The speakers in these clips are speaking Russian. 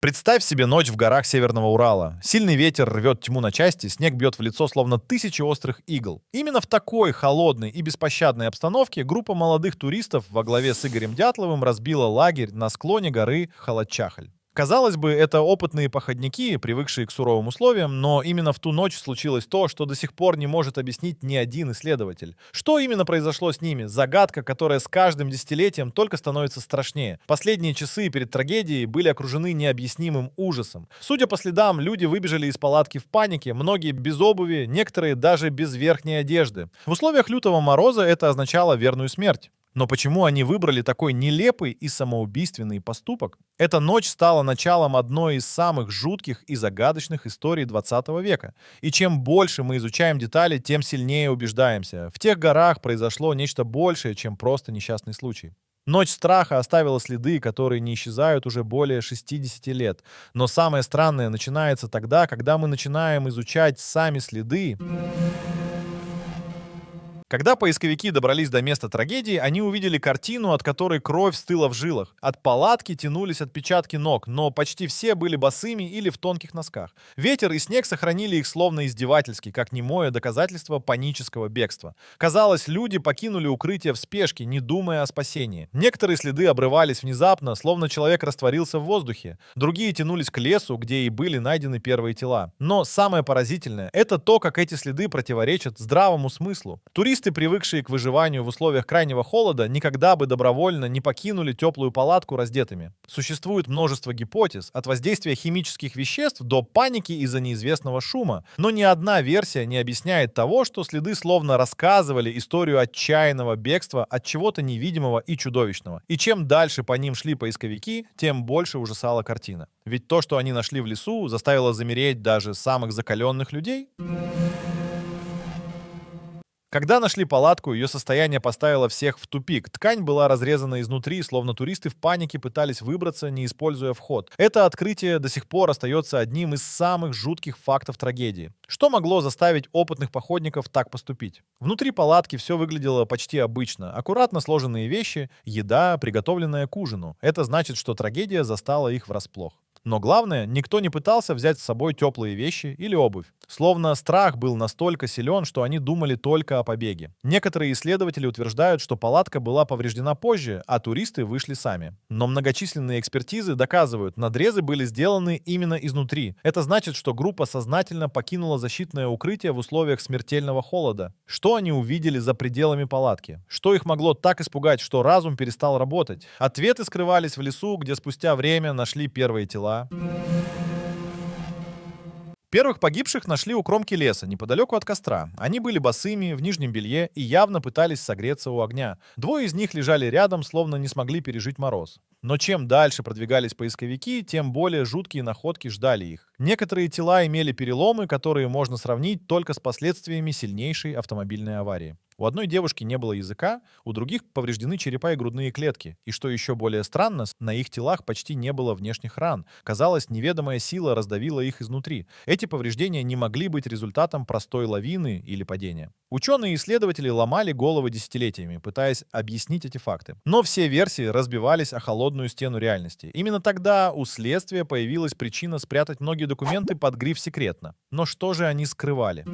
Представь себе ночь в горах Северного Урала. Сильный ветер рвет тьму на части, снег бьет в лицо, словно тысячи острых игл. Именно в такой холодной и беспощадной обстановке группа молодых туристов во главе с Игорем Дятловым разбила лагерь на склоне горы Халачахаль. Казалось бы, это опытные походники, привыкшие к суровым условиям, но именно в ту ночь случилось то, что до сих пор не может объяснить ни один исследователь. Что именно произошло с ними? Загадка, которая с каждым десятилетием только становится страшнее. Последние часы перед трагедией были окружены необъяснимым ужасом. Судя по следам, люди выбежали из палатки в панике, многие без обуви, некоторые даже без верхней одежды. В условиях лютого мороза это означало верную смерть. Но почему они выбрали такой нелепый и самоубийственный поступок? Эта ночь стала началом одной из самых жутких и загадочных историй 20 века. И чем больше мы изучаем детали, тем сильнее убеждаемся. В тех горах произошло нечто большее, чем просто несчастный случай. Ночь страха оставила следы, которые не исчезают уже более 60 лет. Но самое странное начинается тогда, когда мы начинаем изучать сами следы. Когда поисковики добрались до места трагедии, они увидели картину, от которой кровь стыла в жилах. От палатки тянулись отпечатки ног, но почти все были босыми или в тонких носках. Ветер и снег сохранили их словно издевательски, как немое доказательство панического бегства. Казалось, люди покинули укрытие в спешке, не думая о спасении. Некоторые следы обрывались внезапно, словно человек растворился в воздухе. Другие тянулись к лесу, где и были найдены первые тела. Но самое поразительное — это то, как эти следы противоречат здравому смыслу. Туристы, привыкшие к выживанию в условиях крайнего холода, никогда бы добровольно не покинули теплую палатку раздетыми. Существует множество гипотез, от воздействия химических веществ до паники из-за неизвестного шума. Но ни одна версия не объясняет того, что следы словно рассказывали историю отчаянного бегства от чего-то невидимого и чудовищного. И чем дальше по ним шли поисковики, тем больше ужасала картина. Ведь то, что они нашли в лесу, заставило замереть даже самых закаленных людей. Когда нашли палатку, ее состояние поставило всех в тупик. Ткань была разрезана изнутри, словно туристы в панике пытались выбраться, не используя вход. Это открытие до сих пор остается одним из самых жутких фактов трагедии. Что могло заставить опытных походников так поступить? Внутри палатки все выглядело почти обычно. Аккуратно сложенные вещи, еда, приготовленная к ужину. Это значит, что трагедия застала их врасплох. Но главное, никто не пытался взять с собой теплые вещи или обувь. Словно страх был настолько силен, что они думали только о побеге. Некоторые исследователи утверждают, что палатка была повреждена позже, а туристы вышли сами. Но многочисленные экспертизы доказывают, надрезы были сделаны именно изнутри. Это значит, что группа сознательно покинула защитное укрытие в условиях смертельного холода. Что они увидели за пределами палатки? Что их могло так испугать, что разум перестал работать? Ответы скрывались в лесу, где спустя время нашли первые тела. Первых погибших нашли у кромки леса, неподалеку от костра. Они были босыми, в нижнем белье и явно пытались согреться у огня. Двое из них лежали рядом, словно не смогли пережить мороз. Но чем дальше продвигались поисковики, тем более жуткие находки ждали их. Некоторые тела имели переломы, которые можно сравнить только с последствиями сильнейшей автомобильной аварии. У одной девушки не было языка, у других повреждены черепа и грудные клетки. И что еще более странно, на их телах почти не было внешних ран. Казалось, неведомая сила раздавила их изнутри. Эти повреждения не могли быть результатом простой лавины или падения. Ученые и исследователи ломали головы десятилетиями, пытаясь объяснить эти факты. Но все версии разбивались о холодную стену реальности. Именно тогда у следствия появилась причина спрятать многие документы под гриф «секретно». Но что же они скрывали?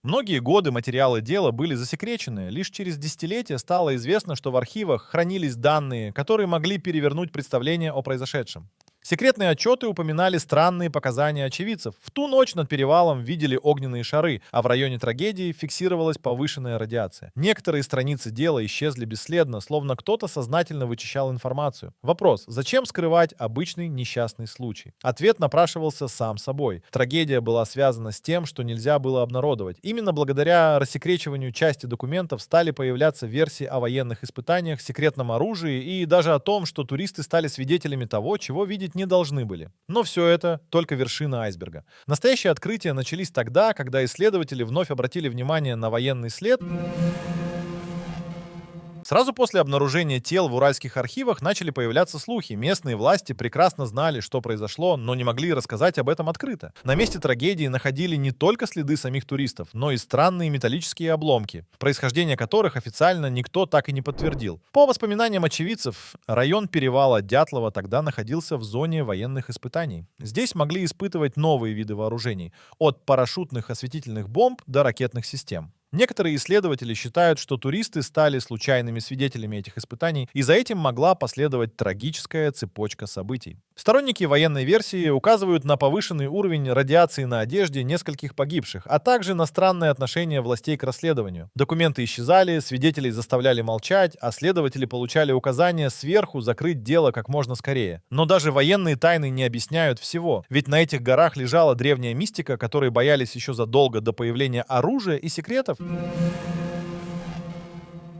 Многие годы материалы дела были засекречены. Лишь через десятилетия стало известно, что в архивах хранились данные, которые могли перевернуть представление о произошедшем. Секретные отчеты упоминали странные показания очевидцев. В ту ночь над перевалом видели огненные шары, а в районе трагедии фиксировалась повышенная радиация. Некоторые страницы дела исчезли бесследно, словно кто-то сознательно вычищал информацию. Вопрос: зачем скрывать обычный несчастный случай? Ответ напрашивался сам собой. Трагедия была связана с тем, что нельзя было обнародовать. Именно благодаря рассекречиванию части документов стали появляться версии о военных испытаниях, секретном оружии и даже о том, что туристы стали свидетелями того, чего видеть не должны были. Но все это только вершина айсберга. Настоящие открытия начались тогда, когда исследователи вновь обратили внимание на военный след, Сразу после обнаружения тел в уральских архивах начали появляться слухи. Местные власти прекрасно знали, что произошло, но не могли рассказать об этом открыто. На месте трагедии находили не только следы самих туристов, но и странные металлические обломки, происхождение которых официально никто так и не подтвердил. По воспоминаниям очевидцев, район перевала Дятлова тогда находился в зоне военных испытаний. Здесь могли испытывать новые виды вооружений, от парашютных осветительных бомб до ракетных систем. Некоторые исследователи считают, что туристы стали случайными свидетелями этих испытаний, и за этим могла последовать трагическая цепочка событий. Сторонники военной версии указывают на повышенный уровень радиации на одежде нескольких погибших, а также на странное отношение властей к расследованию. Документы исчезали, свидетелей заставляли молчать, а следователи получали указания сверху закрыть дело как можно скорее. Но даже военные тайны не объясняют всего, ведь на этих горах лежала древняя мистика, которой боялись еще задолго до появления оружия и секретов.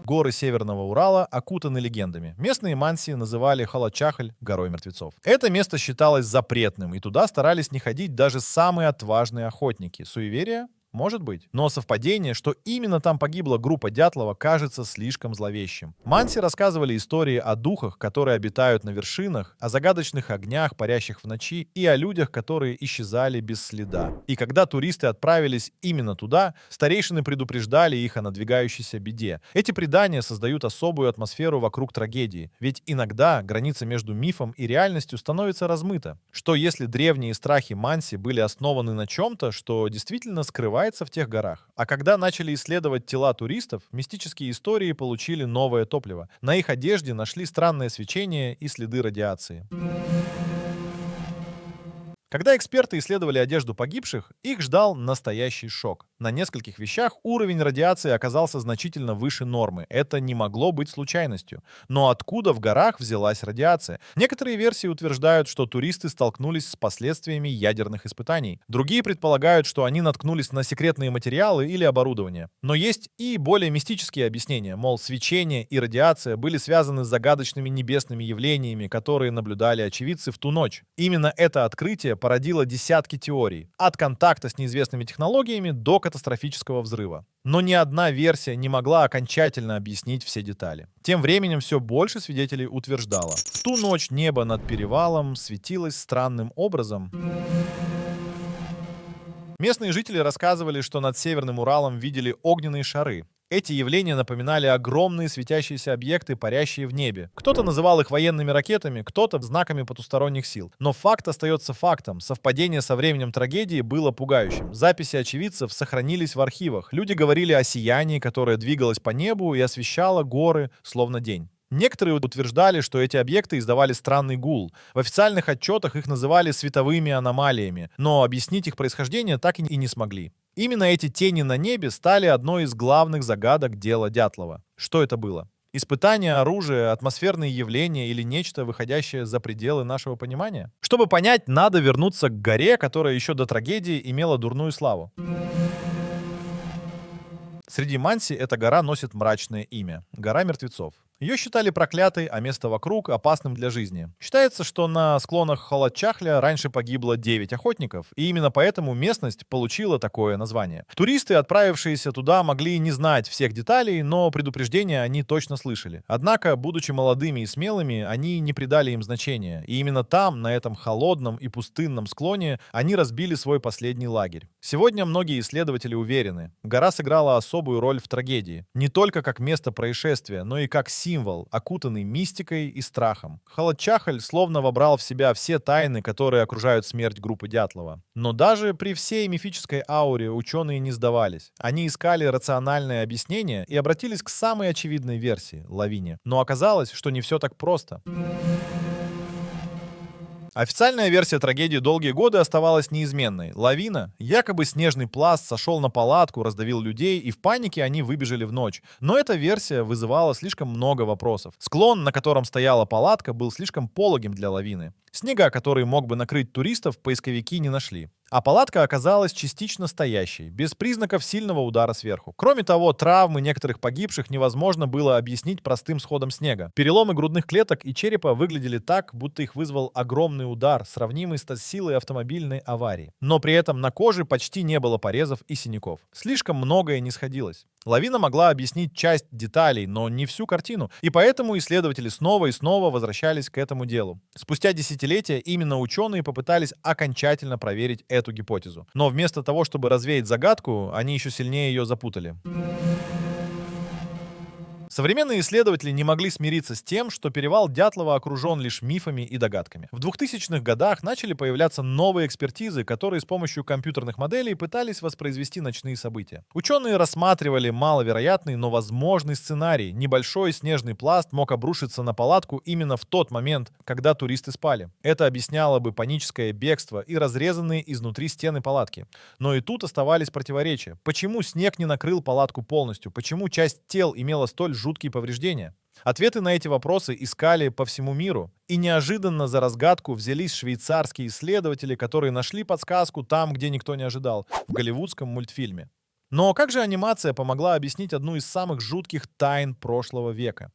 Горы Северного Урала окутаны легендами. Местные манси называли Халачахль горой мертвецов. Это место считалось запретным, и туда старались не ходить даже самые отважные охотники. Суеверие? Может быть. Но совпадение, что именно там погибла группа Дятлова, кажется слишком зловещим. Манси рассказывали истории о духах, которые обитают на вершинах, о загадочных огнях, парящих в ночи, и о людях, которые исчезали без следа. И когда туристы отправились именно туда, старейшины предупреждали их о надвигающейся беде. Эти предания создают особую атмосферу вокруг трагедии, ведь иногда граница между мифом и реальностью становится размыта. Что если древние страхи Манси были основаны на чем-то, что действительно скрывается в тех горах? А когда начали исследовать тела туристов, мистические истории получили новое топливо. На их одежде нашли странное свечение и следы радиации. Когда эксперты исследовали одежду погибших, их ждал настоящий шок. На нескольких вещах уровень радиации оказался значительно выше нормы. Это не могло быть случайностью. Но откуда в горах взялась радиация? Некоторые версии утверждают, что туристы столкнулись с последствиями ядерных испытаний. Другие предполагают, что они наткнулись на секретные материалы или оборудование. Но есть и более мистические объяснения, мол, свечение и радиация были связаны с загадочными небесными явлениями, которые наблюдали очевидцы в ту ночь. Именно это открытие породило десятки теорий, от контакта с неизвестными технологиями до катастрофического взрыва. Но ни одна версия не могла окончательно объяснить все детали. Тем временем все больше свидетелей утверждало: в ту ночь небо над перевалом светилось странным образом. Местные жители рассказывали, что над Северным Уралом видели огненные шары. Эти явления напоминали огромные светящиеся объекты, парящие в небе. Кто-то называл их военными ракетами, кто-то знаками потусторонних сил. Но факт остается фактом. Совпадение со временем трагедии было пугающим. Записи очевидцев сохранились в архивах. Люди говорили о сиянии, которое двигалось по небу и освещало горы, словно день. Некоторые утверждали, что эти объекты издавали странный гул. В официальных отчетах их называли световыми аномалиями, но объяснить их происхождение так и не смогли. Именно эти тени на небе стали одной из главных загадок дела Дятлова. Что это было? Испытание оружия, атмосферные явления или нечто, выходящее за пределы нашего понимания? Чтобы понять, надо вернуться к горе, которая еще до трагедии имела дурную славу. Среди манси эта гора носит мрачное имя — гора мертвецов. Ее считали проклятой, а место вокруг опасным для жизни. Считается, что на склонах Халачахля раньше погибло 9 охотников, и именно поэтому местность получила такое название. Туристы, отправившиеся туда, могли не знать всех деталей, но предупреждения они точно слышали. Однако, будучи молодыми и смелыми, они не придали им значения, и именно там, на этом холодном и пустынном склоне, они разбили свой последний лагерь. Сегодня многие исследователи уверены, гора сыграла особую роль в трагедии. Не только как место происшествия, но и как символ, окутанный мистикой и страхом. Халачахль словно вобрал в себя все тайны, которые окружают смерть группы Дятлова. Но даже при всей мифической ауре ученые не сдавались. Они искали рациональное объяснение и обратились к самой очевидной версии — лавине. Но оказалось, что не все так просто. Официальная версия трагедии долгие годы оставалась неизменной. Лавина, якобы снежный пласт, сошел на палатку, раздавил людей, и в панике они выбежали в ночь. Но эта версия вызывала слишком много вопросов. Склон, на котором стояла палатка, был слишком пологим для лавины. Снега, который мог бы накрыть туристов, поисковики не нашли. А палатка оказалась частично стоящей, без признаков сильного удара сверху. Кроме того, травмы некоторых погибших невозможно было объяснить простым сходом снега. Переломы грудных клеток и черепа выглядели так, будто их вызвал огромный удар, сравнимый с силой автомобильной аварии. Но при этом на коже почти не было порезов и синяков. Слишком многое не сходилось. Лавина могла объяснить часть деталей, но не всю картину, и поэтому исследователи снова и снова возвращались к этому делу. Спустя десятилетия именно ученые попытались окончательно проверить эту гипотезу. Но вместо того, чтобы развеять загадку, они еще сильнее ее запутали. Современные исследователи не могли смириться с тем, что перевал Дятлова окружен лишь мифами и догадками. В 2000-х годах начали появляться новые экспертизы, которые с помощью компьютерных моделей пытались воспроизвести ночные события. Ученые рассматривали маловероятный, но возможный сценарий. Небольшой снежный пласт мог обрушиться на палатку именно в тот момент, когда туристы спали. Это объясняло бы паническое бегство и разрезанные изнутри стены палатки. Но и тут оставались противоречия. Почему снег не накрыл палатку полностью? Почему часть тел имела столь жуткие повреждения? Ответы на эти вопросы искали по всему миру. И неожиданно за разгадку взялись швейцарские исследователи, которые нашли подсказку там, где никто не ожидал, в голливудском мультфильме. Но как же анимация помогла объяснить одну из самых жутких тайн прошлого века?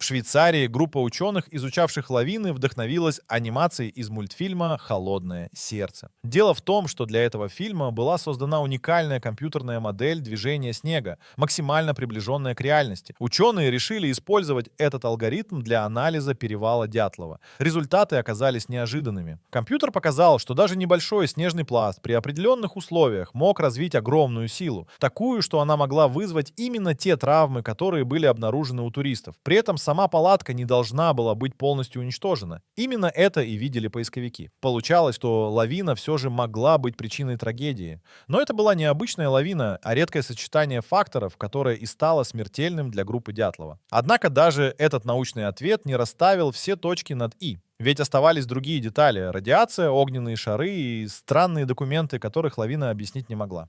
В Швейцарии группа ученых, изучавших лавины, вдохновилась анимацией из мультфильма «Холодное сердце». Дело в том, что для этого фильма была создана уникальная компьютерная модель движения снега, максимально приближенная к реальности. Ученые решили использовать этот алгоритм для анализа перевала Дятлова. Результаты оказались неожиданными. Компьютер показал, что даже небольшой снежный пласт при определенных условиях мог развить огромную силу, такую, что она могла вызвать именно те травмы, которые были обнаружены у туристов. При этом сама палатка не должна была быть полностью уничтожена. Именно это и видели поисковики. Получалось, что лавина все же могла быть причиной трагедии. Но это была не обычная лавина, а редкое сочетание факторов, которое и стало смертельным для группы Дятлова. Однако даже этот научный ответ не расставил все точки над «и». Ведь оставались другие детали — радиация, огненные шары и странные документы, которых лавина объяснить не могла.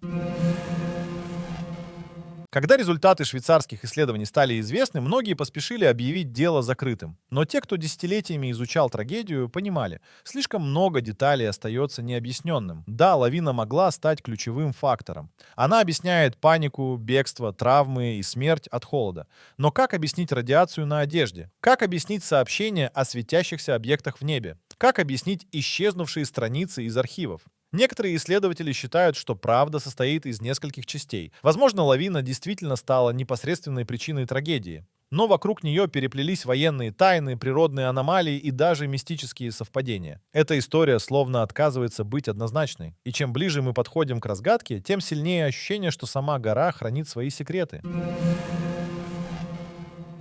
Когда результаты швейцарских исследований стали известны, многие поспешили объявить дело закрытым. Но те, кто десятилетиями изучал трагедию, понимали, слишком много деталей остается необъясненным. Да, лавина могла стать ключевым фактором. Она объясняет панику, бегство, травмы и смерть от холода. Но как объяснить радиацию на одежде? Как объяснить сообщения о светящихся объектах в небе? Как объяснить исчезнувшие страницы из архивов? Некоторые исследователи считают, что правда состоит из нескольких частей. Возможно, лавина действительно стала непосредственной причиной трагедии. Но вокруг нее переплелись военные тайны, природные аномалии и даже мистические совпадения. Эта история словно отказывается быть однозначной. И чем ближе мы подходим к разгадке, тем сильнее ощущение, что сама гора хранит свои секреты.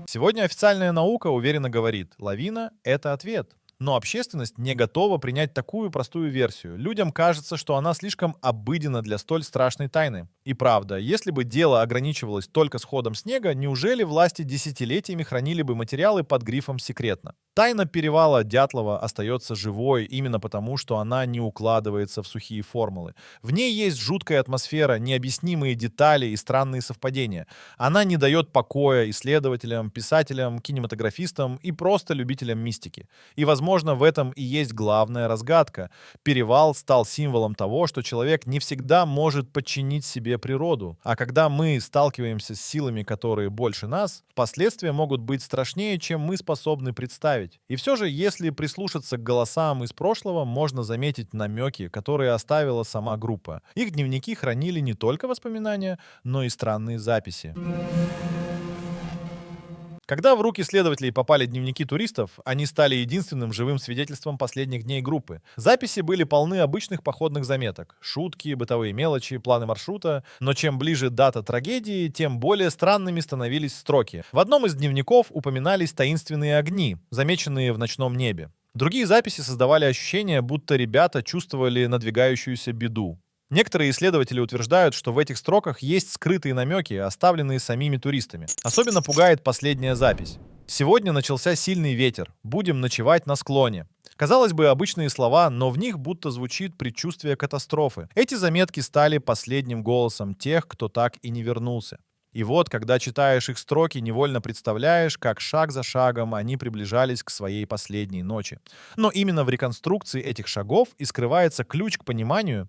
Сегодня официальная наука уверенно говорит: лавина — это ответ. Но общественность не готова принять такую простую версию. Людям кажется, что она слишком обыденна для столь страшной тайны. И правда, если бы дело ограничивалось только сходом снега, неужели власти десятилетиями хранили бы материалы под грифом «секретно»? Тайна перевала Дятлова остается живой именно потому, что она не укладывается в сухие формулы. В ней есть жуткая атмосфера, необъяснимые детали и странные совпадения. Она не дает покоя исследователям, писателям, кинематографистам и просто любителям мистики. И, возможно, в этом и есть главная разгадка. Перевал стал символом того, что человек не всегда может подчинить себе природу. А когда мы сталкиваемся с силами, которые больше нас, последствия могут быть страшнее, чем мы способны представить. И все же, если прислушаться к голосам из прошлого, можно заметить намеки, которые оставила сама группа. Их дневники хранили не только воспоминания, но и странные записи. Когда в руки следователей попали дневники туристов, они стали единственным живым свидетельством последних дней группы. Записи были полны обычных походных заметок. Шутки, бытовые мелочи, планы маршрута. Но чем ближе дата трагедии, тем более странными становились строки. В одном из дневников упоминались таинственные огни, замеченные в ночном небе. Другие записи создавали ощущение, будто ребята чувствовали надвигающуюся беду. Некоторые исследователи утверждают, что в этих строках есть скрытые намеки, оставленные самими туристами. Особенно пугает последняя запись. «Сегодня начался сильный ветер. Будем ночевать на склоне». Казалось бы, обычные слова, но в них будто звучит предчувствие катастрофы. Эти заметки стали последним голосом тех, кто так и не вернулся. И вот, когда читаешь их строки, невольно представляешь, как шаг за шагом они приближались к своей последней ночи. Но именно в реконструкции этих шагов и скрывается ключ к пониманию,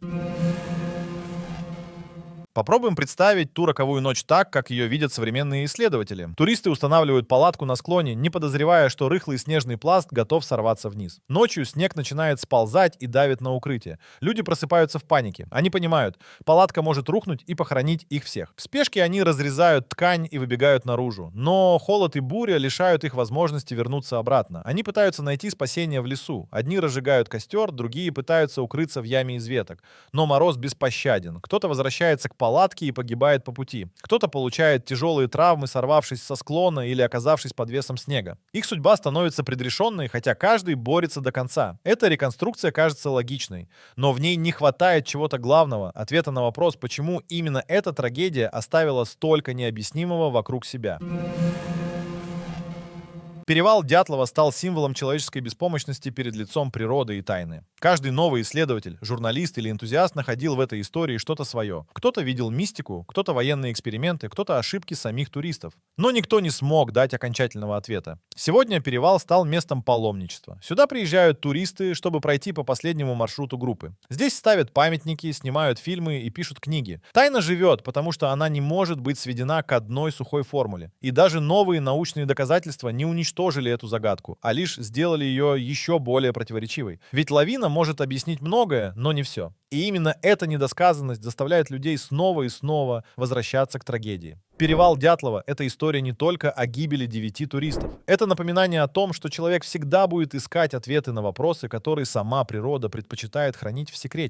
Попробуем представить ту роковую ночь так, как ее видят современные исследователи. Туристы устанавливают палатку на склоне, не подозревая, что рыхлый снежный пласт готов сорваться вниз. Ночью снег начинает сползать и давит на укрытие. Люди просыпаются в панике. Они понимают, палатка может рухнуть и похоронить их всех. В спешке они разрезают ткань и выбегают наружу. Но холод и буря лишают их возможности вернуться обратно. Они пытаются найти спасение в лесу. Одни разжигают костер, другие пытаются укрыться в яме из веток. Но мороз беспощаден. Кто-то возвращается к палатке и погибает по пути. Кто-то получает тяжелые травмы, сорвавшись со склона или оказавшись под весом снега. Их судьба становится предрешенной, хотя каждый борется до конца. Эта реконструкция кажется логичной, но в ней не хватает чего-то главного, ответа на вопрос, почему именно эта трагедия оставила столько необъяснимого вокруг себя. Перевал Дятлова стал символом человеческой беспомощности перед лицом природы и тайны. Каждый новый исследователь, журналист или энтузиаст находил в этой истории что-то свое. Кто-то видел мистику, кто-то военные эксперименты, кто-то ошибки самих туристов. Но никто не смог дать окончательного ответа. Сегодня перевал стал местом паломничества. Сюда приезжают туристы, чтобы пройти по последнему маршруту группы. Здесь ставят памятники, снимают фильмы и пишут книги. Тайна живет, потому что она не может быть сведена к одной сухой формуле. И даже новые научные доказательства не уничтожили эту загадку, а лишь сделали ее еще более противоречивой. Ведь лавина может объяснить многое, но не все. И именно эта недосказанность заставляет людей снова и снова возвращаться к трагедии. Перевал Дятлова — это история не только о гибели 9 туристов. Это напоминание о том, что человек всегда будет искать ответы на вопросы, которые сама природа предпочитает хранить в секрете.